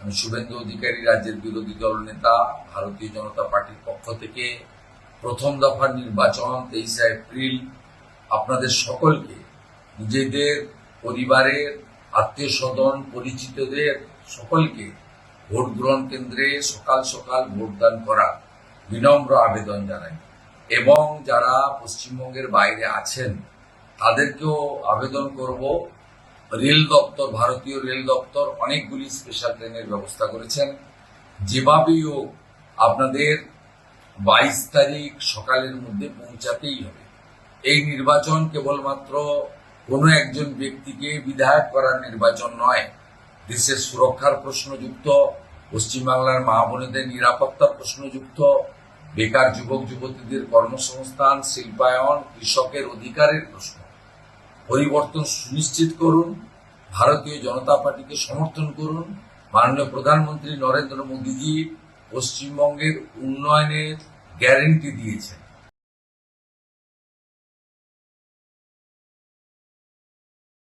আমি শুভেন্দু অধিকারী, রাজ্যের বিরোধী দল নেতা, ভারতীয় জনতা পার্টির পক্ষ থেকে প্রথম দফার নির্বাচন 23 এপ্রিল আপনাদের সকলকে, নিজেদের পরিবারের আত্মীয় স্বজন পরিচিতদের সকলকে ভোট গ্রহণ কেন্দ্রে সকাল সকাল ভোটদান করার বিনম্র আবেদন জানাই। এবং যারা পশ্চিমবঙ্গের বাইরে আছেন তাদেরকেও আবেদন করব, রেল দপ্তর, ভারতীয় রেল দপ্তর অনেকগুলি স্পেশাল ট্রেনের ব্যবস্থা করেছেন। যেভাবেই হোক আপনাদের 22 তারিখ সকালের মধ্যে পৌঁছাতেই হবে। এই নির্বাচন কেবলমাত্র কোনো একজন ব্যক্তিকে বিধায়ক করার নির্বাচন নয়, দেশের সুরক্ষার প্রশ্নযুক্ত, পশ্চিমবাংলার মা বোনেদের নিরাপত্তার প্রশ্নযুক্ত, বেকার যুবক যুবতীদের কর্মসংস্থান, শিল্পায়ন, কৃষকের অধিকারের প্রশ্ন। পরিবর্তন সুনিশ্চিত করুন, ভারতীয় জনতা পার্টিকে সমর্থন করুন। মাননীয় প্রধানমন্ত্রী নরেন্দ্র মোদীজি পশ্চিমবঙ্গের উন্নয়নের গ্যারেন্টি দিয়েছেন।